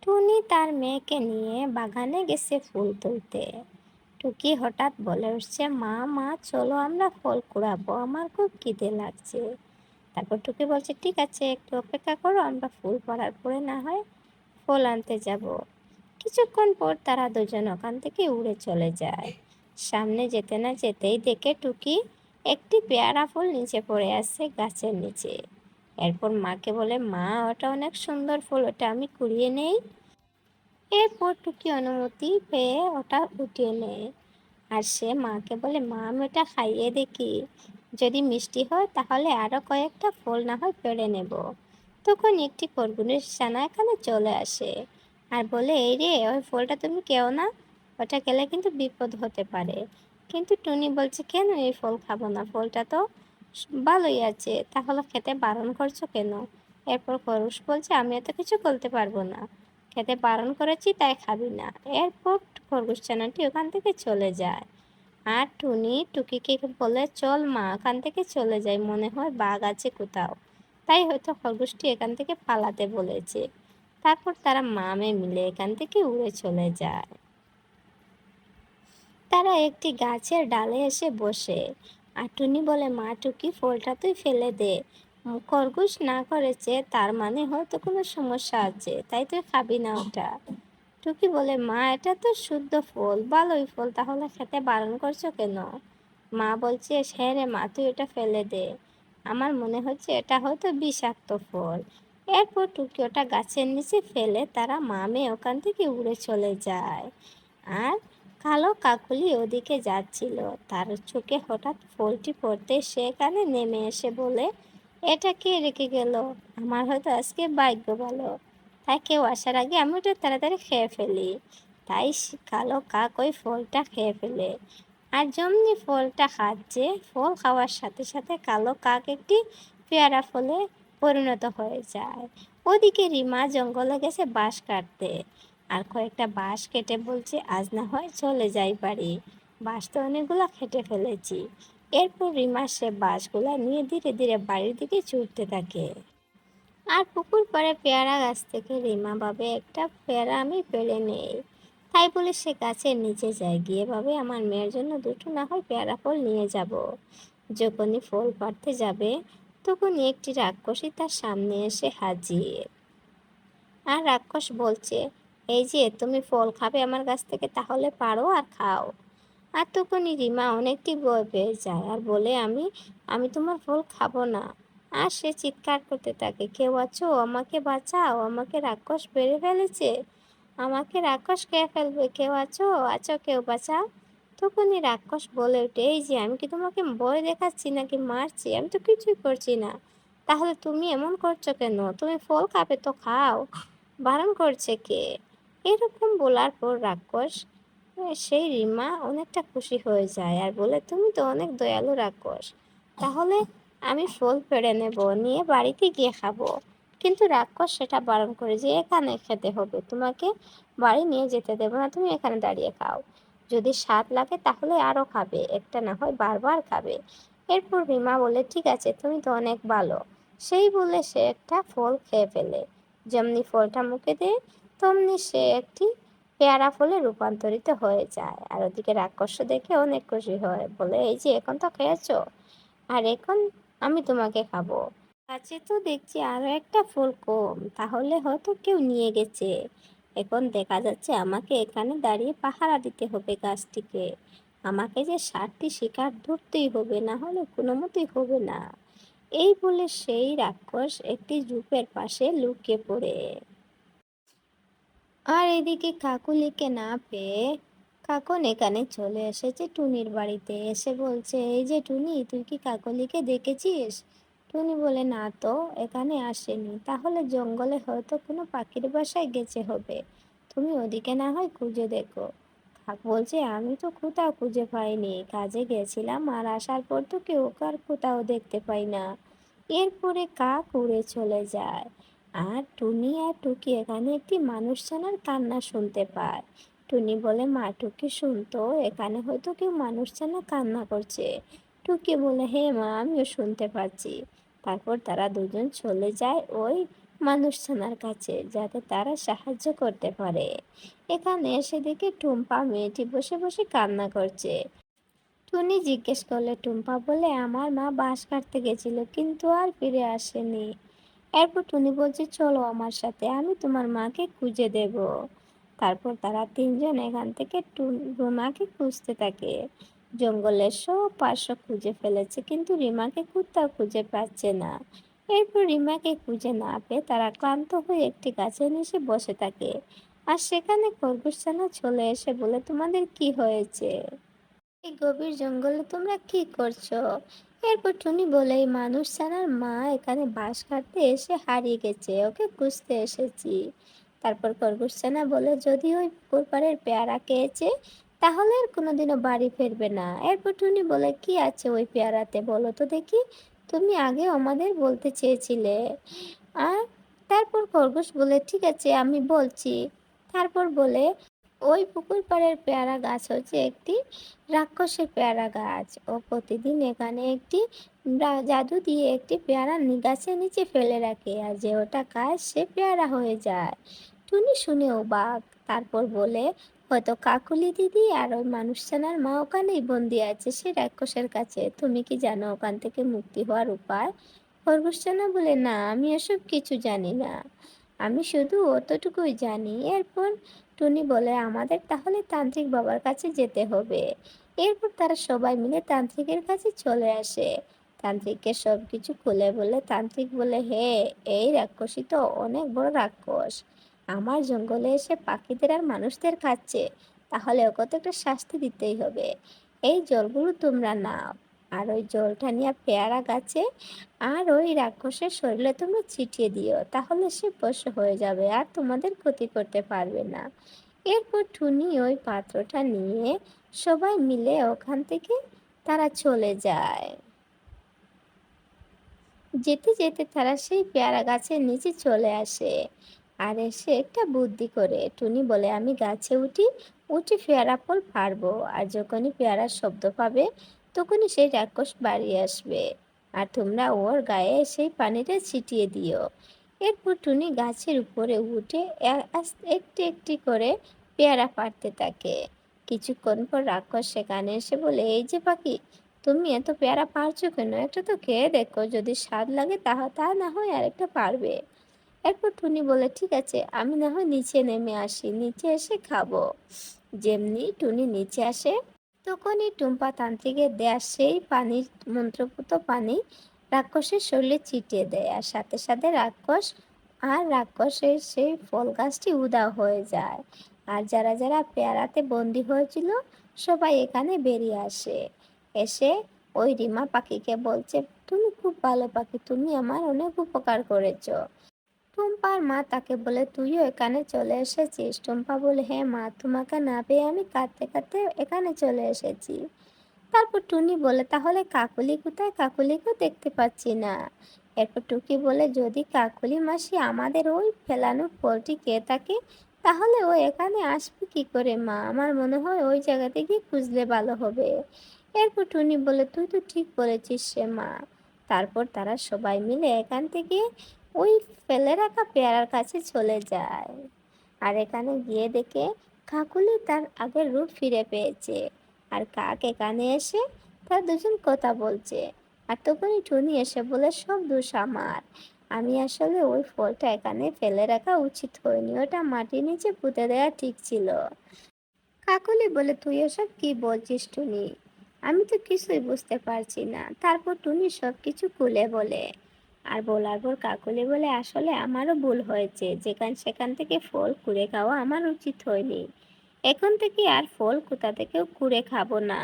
টুনি তার মেয়েকে নিয়ে বাগানে গেছে ফুল তুলতে। টুকি হঠাৎ বলে উঠছে, মা মা চলো আমরা ফল কুড়াবো, আমার খুব খিদে লাগছে। তারপর টুকি বলছে, ঠিক আছে একটু অপেক্ষা করো, আমরা ফুল পড়ার পরে না হয় ফল আনতে যাব। কিছুক্ষণ পর তারা দুজন ওখান থেকে উড়ে চলে যায়। সামনে যেতে না যেতেই দেখে টুকি একটি পেয়ারা ফুল নিচে পড়ে আছে গাছের নিচে। এরপর মাকে বলে, মা ওটা অনেক সুন্দর ফুল, ওটা আমি কুড়িয়ে নেই। এরপর টুকি অনুমতি পেয়ে ওটা উঠিয়ে নেয়। আর সে মাকে বলে, মা আমি ওটা খাইয়ে দেখি, যদি মিষ্টি হয় তাহলে আরও কয়েকটা ফল না হয় পেড়ে নেব। তখন একটি খরগোশের ছানা এখানে চলে আসে আর বলে, এই রে ওই ফলটা তুমি খেও না, ওটা খেলে কিন্তু বিপদ হতে পারে। কিন্তু টুনি বলছে, কেন এই ফল খাবো না, ফলটা তো ভালোই আছে, তাহলে খেতে বারণ করছো কেন? এরপর খরগোশ বলছে, আমি এত কিছু বলতে পারবো না, খেতে বারণ করেছি তাই খাবি না। এরপর খরগোশ ছানাটি ওখান থেকে চলে যায়। আর টুনি টুকিকে বলে, চল মা এখান থেকে চলে যাই, মনে হয় বাঘ আছে কোথাও, তাই হয়তো খরগোশটি এখান থেকে পালাতে বলেছে। তারপর তারা মা মেয়ে মিলে এখান থেকে উড়ে চলে যায়। তারা একটি গাছের ডালে এসে বসে। আর টুনি বলে, মা টুকি ফলটা তুই ফেলে দে, খরগোশ না করেছে তার মানে হয়তো কোনো সমস্যা আছে, তাই তুই খাবি না ওটা। টুকি বলে, মা এটা তো শুদ্ধ ফল, ভালোই ফল, তাহলে খেতে বারণ করছো কেন? মা বলছে, হ্যাঁ রে মা তুই এটা ফেলে দে, আমার মনে হচ্ছে এটা হয়তো বিষাক্ত ফল। এরপর টুকি ওটা গাছের নিচে ফেলে তারা মা মেয়ে ওখান থেকে উড়ে চলে যায়। আর কালো কাকলি ওদিকে যাচ্ছিল, তার চোখে হঠাৎ ফলটি পড়তে সে এখানে নেমে এসে বলে, এটা কে রেখে গেল, আমার হয়তো আজকে ভাগ্য ভালো, তাই কেউ আসার আগে আমি ওটা তাড়াতাড়ি খেয়ে ফেলি। তাই কালো কাক ওই ফলটা খেয়ে ফেলে। আর যেমনি ফলটা খাচ্ছে, ফল খাওয়ার সাথে সাথে কালো কাক একটি পেয়ারা ফলে পরিণত হয়ে যায়। ওদিকে রিমা জঙ্গলে গেছে বাঁশ কাটতে। আর কয়েকটা বাঁশ কেটে বলছে, আজ না হয় চলে যাই বাড়ি, বাঁশ তো অনেকগুলো কেটে ফেলেছি। এরপর রিমা সে বাঁশগুলা নিয়ে ধীরে ধীরে বাড়ির দিকে ছুটতে থাকে। আর পুকুর পাড়ে পেয়ারা গাছ থেকে রিমা ভাবে, একটা পেয়ারা আমি পেড়ে নেই। তাই বলে সে গাছের নিচে যায়, গিয়ে ভাবে আমার মেয়ের জন্য দুটো না হয় পেয়ারা ফল নিয়ে যাব। যখনই ফল পাড়তে যাবে তখনই একটি রাক্ষসী তার সামনে এসে হাজির। আর রাক্ষস বলছে, এই যে তুমি ফল খাবে আমার কাছ থেকে, তাহলে পারো আর খাও। আর তখনই রিমা অনেকটি ভয় পেয়ে যায় আর বলে, আমি আমি তোমার ফল খাবো না। আর সে চিৎকার করতে থাকে, কেউ আছো, আমাকে বাঁচাও, আমাকে রাক্ষস মেরে ফেলেছে, আমাকে রাক্ষস খেয়ে ফেলবে, কেউ আছো, আছো কেউ বাঁচাও। তখনই রাক্ষস বলে ওঠে, এই যে আমি কি তোমাকে ভয় দেখাচ্ছি নাকি মারছি, আমি তো কিছুই করছি না, তাহলে তুমি এমন করছো কেন, তুমি ফল খাবে তো খাও, বারণ করছে কে? এরকম বলার পর রাক্ষস সেই রিমা অনেকটা খুশি হয়ে যায় আর বলে, তুমি তো অনেক দয়ালু রাক্ষস, তাহলে আমি ফল পেড়ে নেব, নিয়ে বাড়িতে গিয়ে খাবো। কিন্তু রাক্ষস সেটা বারণ করে, যে এখানে খেতে হবে, তোমাকে বাড়ি নিয়ে যেতে দেবো না, তুমি এখানে দাঁড়িয়ে খাও, যদি স্বাদ লাগে তাহলে আরও খাবে, একটা না হয় বারবার খাবে। এরপর রিমা বলে, ঠিক আছে তুমি তো অনেক ভালো। সেই বলে সে একটা ফল খেয়ে ফেলে। যেমনি ফলটা মুখে দেয় তেমনি সে একটি পেয়ারা ফলে রূপান্তরিত হয়ে যায়। আর ওদিকে রাক্ষস দেখে অনেক খুশি হয়, বলে, এই যে এখন তো খেয়েছো, আর এখন আমি তোমাকে খাবো। গাছে তো দেখছি আরো একটা ফুল কম, তাহলে হয়তো কেউ নিয়ে গেছে। এখন দেখা যাচ্ছে আমাকে এখানে দাঁড়িয়ে পাহারা দিতে হবে গাছটিকে, আমাকে যে 7টি শিকার ধরতেই হবে, না হলে কোনো মতেই হবে না। এই বলে সেই রাক্ষস একটি ঝোপের পাশে লুকিয়ে পড়ে। আর এদিকে কাকুলিকে না পেয়ে কাকন এখানে চলে এসেছে টুনির বাড়িতে, এসে বলছে, এই যে টুনি, তুই কি কাকলিকে দেখেছিস? টুনি বলে, না তো, এখানে আসেনি, তাহলে জঙ্গলে হয়তো কোনো পাখির বাসায় গেছে হবে, তুমি ওদিকে না হয় খুঁজে দেখো। কাক বলছে, আমি তো কোথাও খুঁজে পাইনি, কাজে গেছিলাম আর আসার পর তো কেউ আর কোথাও দেখতে পাই না। এরপরে কাক উড়ে চলে যায়। আর টুনি আর টুকি এখানে একটি মানুষ ছানার কান্না শুনতে পায়। টুনি বলে, মা টুকি শুনতো, এখানে হয়তো কেউ মানুষ ছানা কান্না করছে। টুকি বলে, হে মা আমিও শুনতে পাচ্ছি। তারপর তারা দুজন চলে যায় ওই মানুষ ছানার কাছে, যাতে তারা সাহায্য করতে পারে। এখানে এসে দেখে টুম্পা মেয়েটি বসে বসে কান্না করছে। টুনি জিজ্ঞেস করলে, টুম্পা বলে, আমার মা বাঁশ কাটতে গেছিল কিন্তু আর ফিরে আসেনি। এরপর টুনি বলছে, চলো আমার সাথে, আমি তোমার মাকে খুঁজে দেব। তারপর তারা তিনজন এখান থেকে রুমাকে খুঁজতে থাকে। জঙ্গলের সব পার্শ্ব খুঁজে ফেলেছে, কিন্তু রিমাকে কোথাও খুঁজে পাচ্ছে না। এরপর রিমাকে খুঁজে না পেয়ে তারা ক্লান্ত হয়ে একটি গাছের নিচে বসে থাকে। আর সেখানে খরগোশছানা চলে এসে বলে, তোমাদের কি হয়েছে? এই গভীর জঙ্গলে তোমরা কি করছো? এরপর টুনি বলে, এই মানুষ ছানার মা এখানে বাঁশ কাটতে এসে হারিয়ে গেছে, ওকে খুঁজতে এসেছি। তারপর খরগোশছানা বলে, যদি ওই পুকুর পাড়ের পেয়ারা খেয়েছে তাহলে আর কোনোদিনও বাড়ি ফিরবে না। এরপর টুনি বলে, কি আছে ওই পেয়ারাতে বলো তো দেখি, তুমি আগে আমাদের বলতে চেয়েছিলে। আর তারপর খরগোশ বলে, ঠিক আছে আমি বলছি। তারপর বলে, ওই পুকুর পাড়ের পেয়ারা গাছ হচ্ছে একটি রাক্ষসের পেয়ারা গাছ। ও প্রতিদিন এখানে একটি জাদু দিয়ে একটি পেয়ারা গাছের নিচে ফেলে রাখে, আর যে ওটা খায় সে পেয়ারা হয়ে যায়। টুনি শুনে অবাক। তারপর বলে, হয়তো কাকুলি দিদি আর ওই মানুষছানার মা ওখানেই বন্দি আছে সে রাক্ষসের কাছে। তুমি কি জানো ওখান থেকে মুক্তি হওয়ার উপায়? খরগোশছানা বলে, না আমি এসব কিছু জানি না, আমি শুধু অতটুকুই জানি। এরপর টুনি বলে, আমাদের তাহলে তান্ত্রিক বাবার কাছে যেতে হবে। এরপর তারা সবাই মিলে তান্ত্রিকের কাছে চলে আসে। তান্ত্রিককে সব কিছু খুলে বলে। তান্ত্রিক বলে, হে, এই রাক্ষসী তো অনেক বড় রাক্ষস, আমার জঙ্গলে এসে পাখিদের আর মানুষদের খাচ্ছে, তাহলে ওকে তো একটা শাস্তি দিতেই হবে। এই জলগুলো তোমরা নাও, আর ওই জলটা নিয়ে পেয়ারা গাছে আর ওই রাক্ষসের শরীরে তোমরা ছিটিয়ে দিও, তাহলে সে বশ হয়ে যাবে আর তোমাদের ক্ষতি করতে পারবে না। এরপর টুনি ওই পাত্রটা নিয়ে সবাই মিলে ওখান থেকে তারা চলে যায়। যেতে যেতে তারা সেই পেয়ারা গাছের নিচে চলে আসে। আর এসে একটা বুদ্ধি করে টুনি বলে, আমি গাছে উঠে পেয়ারা ফল পারবো, আর যখনই পেয়ারার শব্দ পাবে তখনই সেই রাক্ষস বাড়ি আসবে, আর তোমরা ওর গায়ে সেই পানিটা ছিটিয়ে দিও। এরপর টুনি গাছের উপরে উঠে একটি একটি করে পেয়ারা পাড়তে থাকে। কিছুক্ষণ পর রাক্ষস সেখানে এসে বলে, এই যে পাখি, তুমি এত পেয়ারা পারছো কেন? একটা তো খেয়ে দেখো, যদি স্বাদ লাগে তা না হয় আরেকটা পারবে। এরপর টুনি বলে, ঠিক আছে আমি না হয় নিচে নেমে আসি, নিচে এসে খাবো। যেমনি টুনি নিচে আসে তখনই টুম্পা তান্ত্রিকের দেয়া সেই পানির মন্ত্রপুত পানি রাক্ষসের শরীরে ছিটিয়ে দেয়, আর সাথে সাথে রাক্ষসের সেই ফল গাছটি উধাও হয়ে যায়। আর যারা যারা পেয়ারাতে বন্দি হয়েছিল সবাই এখানে বেরিয়ে আসে। এসে ওই রিমা পাখিকে বলছে, তুমি খুব ভালো পাখি, তুমি আমার অনেক উপকার করেছো। টুম্পার মা তাকে বলে, তুইও এখানে চলে এসেছিস? টুম্পা বলে, হ্যাঁ মা, তোমাকে না পেয়ে আমি কাঁদতে কাঁদতে এখানে চলে এসেছি। তারপর টুনি বলে, তাহলে কাকুলি কোথায়? কাকুলিকেও দেখতে পাচ্ছি না। এরপর টুকি বলে, যদি কাকুলি মাসি আমাদের ওই ফেলানো ফলটি খেয়ে থাকে তাহলে ও এখানে আসবে কি করে মা? আমার মনে হয় ওই জায়গাতে গিয়ে খুঁজলে ভালো হবে। এরপর টুনি বলে, তুই তো ঠিক বলেছিস সে মা। তারপর তারা সবাই মিলে এখান থেকে ওই ফেলে রাখা পেয়ারার কাছে চলে যায়। আর এখানে গিয়ে দেখে কাকুলি তার আগের রূপ ফিরে পেয়েছে, আর কাক এখানে এসে তার দুজন কথা বলছে। আর তখনই টুনি এসে বলে, সব দোষ আমার, আমি আসলে ওই ফলটা এখানে ফেলে রাখা উচিত হয়নি, ওটা মাটির নিচে পুঁতে দেওয়া ঠিক ছিল। কাকলি বলে, তুই এসব কি বলছিস টুনি? আমি তো কিছুই বুঝতে পারছি না। তারপর টুনি সব কিছু খুলে বলে। আর বলার পর কাকলি বলে, আসলে আমারও ভুল হয়েছে, সেখান থেকে ফল কুড়ে খাওয়া আমার উচিত হয়নি। এখন থেকে আর ফল কোথা থেকেও কুড়ে খাবো না।